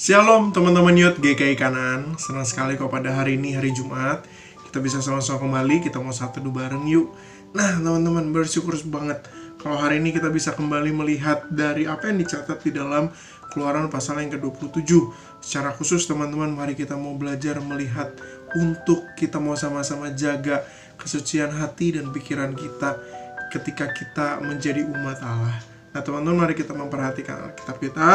Shalom teman-teman Youth GKI Kanaan. Senang sekali kok pada hari ini, hari Jumat, kita bisa sama-sama kembali, kita mau satu teduh bareng yuk. Nah teman-teman, bersyukur banget kalau hari ini kita bisa kembali melihat dari apa yang dicatat di dalam Keluaran pasal yang ke-27. Secara khusus teman-teman, mari kita mau belajar melihat untuk kita mau sama-sama jaga kesucian hati dan pikiran kita ketika kita menjadi umat Allah. Nah teman-teman, mari kita memperhatikan Alkitab kita.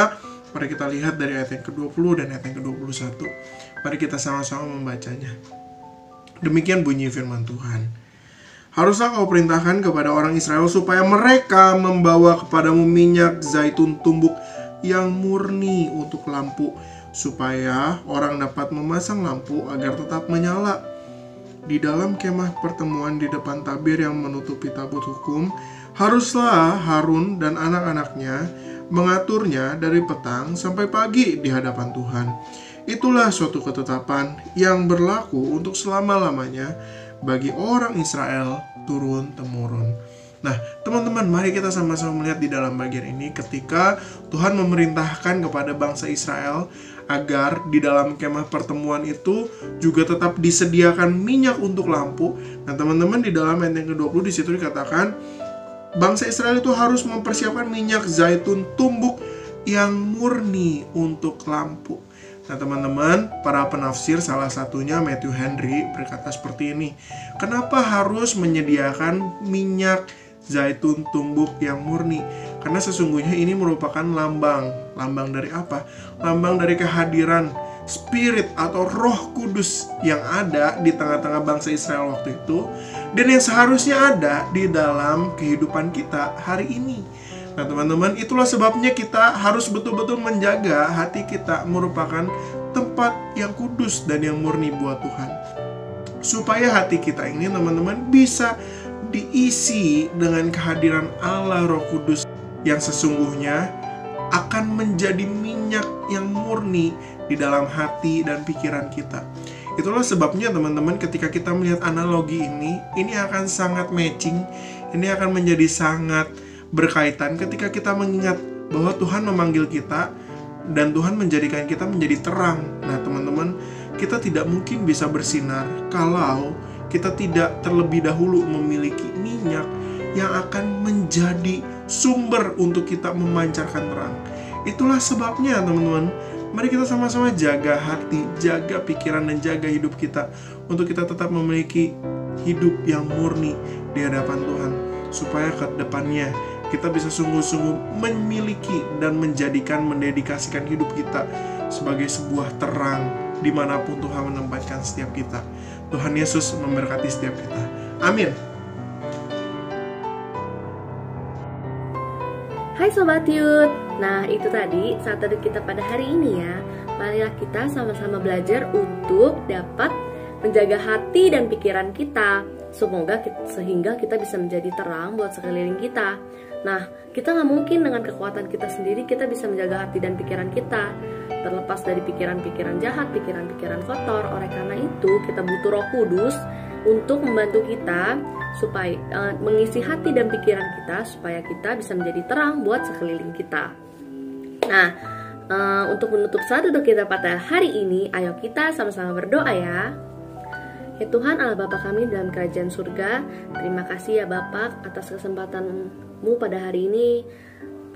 Mari kita lihat dari ayat yang ke-20 dan ayat yang ke-21. Mari kita sama-sama membacanya. Demikian bunyi firman Tuhan. Haruslah kau perintahkan kepada orang Israel supaya mereka membawa kepadamu minyak zaitun tumbuk yang murni untuk lampu, supaya orang dapat memasang lampu agar tetap menyala. Di dalam kemah pertemuan di depan tabir yang menutupi tabut hukum, haruslah Harun dan anak-anaknya mengaturnya dari petang sampai pagi di hadapan Tuhan. Itulah suatu ketetapan yang berlaku untuk selama-lamanya bagi orang Israel turun-temurun. Nah, teman-teman, mari kita sama-sama melihat di dalam bagian ini ketika Tuhan memerintahkan kepada bangsa Israel agar di dalam kemah pertemuan itu juga tetap disediakan minyak untuk lampu. Nah, teman-teman, di dalam ayat yang ke-20 di situ dikatakan bangsa Israel itu harus mempersiapkan minyak zaitun tumbuk yang murni untuk lampu. Nah teman-teman, para penafsir salah satunya Matthew Henry berkata seperti ini. Kenapa harus menyediakan minyak zaitun tumbuk yang murni? Karena sesungguhnya ini merupakan lambang. Lambang dari apa? Lambang dari kehadiran Spirit atau Roh Kudus yang ada di tengah-tengah bangsa Israel waktu itu, dan yang seharusnya ada di dalam kehidupan kita hari ini. Nah teman-teman, itulah sebabnya kita harus betul-betul menjaga hati kita merupakan tempat yang kudus dan yang murni buat Tuhan, supaya hati kita ini teman-teman bisa diisi dengan kehadiran Allah Roh Kudus yang sesungguhnya akan menjadi minyak yang murni di dalam hati dan pikiran kita. Itulah sebabnya teman-teman, ketika kita melihat analogi ini akan sangat matching, ini akan menjadi sangat berkaitan ketika kita mengingat bahwa Tuhan memanggil kita dan Tuhan menjadikan kita menjadi terang. Nah teman-teman, kita tidak mungkin bisa bersinar kalau kita tidak terlebih dahulu memiliki minyak yang akan menjadi sumber untuk kita memancarkan terang. Itulah sebabnya teman-teman, mari kita sama-sama jaga hati, jaga pikiran, dan jaga hidup kita untuk kita tetap memiliki hidup yang murni di hadapan Tuhan, supaya ke depannya kita bisa sungguh-sungguh memiliki dan mendedikasikan hidup kita sebagai sebuah terang dimanapun Tuhan menempatkan setiap kita. Tuhan Yesus memberkati setiap kita. Amin. Hai Sobat Youth. Nah itu tadi saat teduh kita pada hari ini ya. Marilah kita sama-sama belajar untuk dapat menjaga hati dan pikiran kita, sehingga kita bisa menjadi terang buat sekeliling kita. Nah kita nggak mungkin dengan kekuatan kita sendiri kita bisa menjaga hati dan pikiran kita, terlepas dari pikiran-pikiran jahat, pikiran-pikiran kotor. Oleh karena itu kita butuh Roh Kudus untuk membantu kita supaya mengisi hati dan pikiran kita supaya kita bisa menjadi terang buat sekeliling kita. Nah, untuk menutup saat teduh kita pada hari ini, ayo kita sama-sama berdoa ya. Ya Tuhan Allah Bapa kami dalam kerajaan surga, terima kasih ya Bapa atas kesempatan-Mu pada hari ini,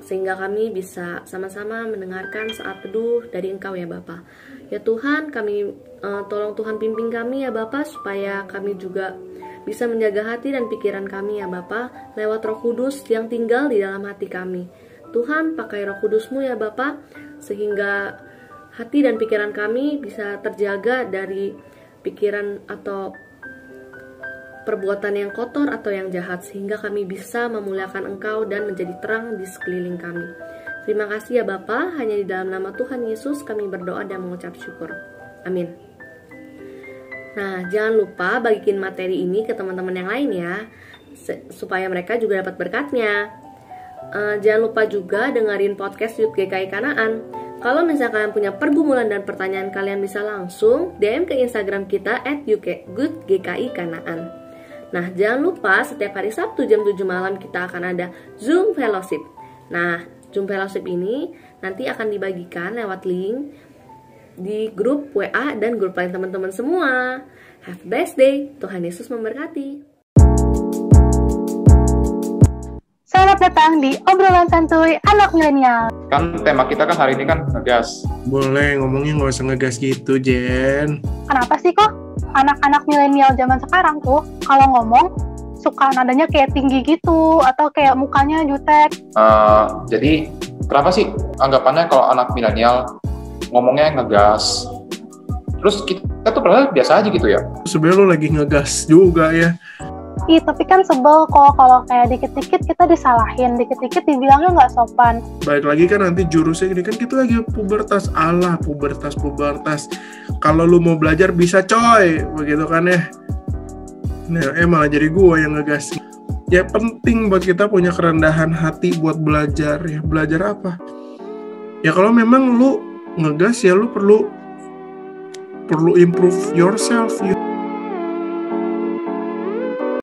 sehingga kami bisa sama-sama mendengarkan saat teduh dari Engkau ya Bapa. Ya Tuhan, kami tolong Tuhan pimpin kami ya Bapa, supaya kami juga bisa menjaga hati dan pikiran kami ya Bapa, lewat Roh Kudus yang tinggal di dalam hati kami. Tuhan, pakai Roh Kudus-Mu ya Bapa, sehingga hati dan pikiran kami bisa terjaga dari pikiran atau perbuatan yang kotor atau yang jahat, sehingga kami bisa memuliakan Engkau dan menjadi terang di sekeliling kami. Terima kasih ya Bapa, hanya di dalam nama Tuhan Yesus kami berdoa dan mengucap syukur. Amin. Nah, jangan lupa bagikan materi ini ke teman-teman yang lain ya, supaya mereka juga dapat berkatnya. Jangan lupa juga dengerin podcast Youth GKI Kanaan. Kalau misalnya kalian punya pergumulan dan pertanyaan, kalian bisa langsung DM ke Instagram kita @GKI-Kanaan. Nah, jangan lupa setiap hari Sabtu jam 7 malam kita akan ada Zoom Fellowship. Nah, Zoom Fellowship ini nanti akan dibagikan lewat link di grup WA dan grup lain teman-teman semua. Have a blessed day. Tuhan Yesus memberkati. Selamat datang di obrolan santuy anak milenial. Kan tema kita kan hari ini kan ngegas. Boleh, ngomongnya nggak usah ngegas gitu, Jen. Kenapa sih kok anak-anak milenial zaman sekarang tuh kalau ngomong suka nadanya kayak tinggi gitu atau kayak mukanya jutek? Jadi kenapa sih anggapannya kalau anak milenial ngomongnya ngegas? Terus kita tuh padahal biasa aja gitu ya? Sebenarnya lo lagi ngegas juga ya. Ih, tapi kan sebel kok kalau kayak dikit-dikit kita disalahin, dikit-dikit dibilangnya nggak sopan. Baik lagi kan nanti jurusnya ini kan kita lagi pubertas. Alah, pubertas. Kalau lu mau belajar bisa coy, begitu kan ya. Nah, malah jadi gua yang ngegas. Ya penting buat kita punya kerendahan hati buat belajar ya. Belajar apa? Ya kalau memang lu ngegas ya lu perlu improve yourself. You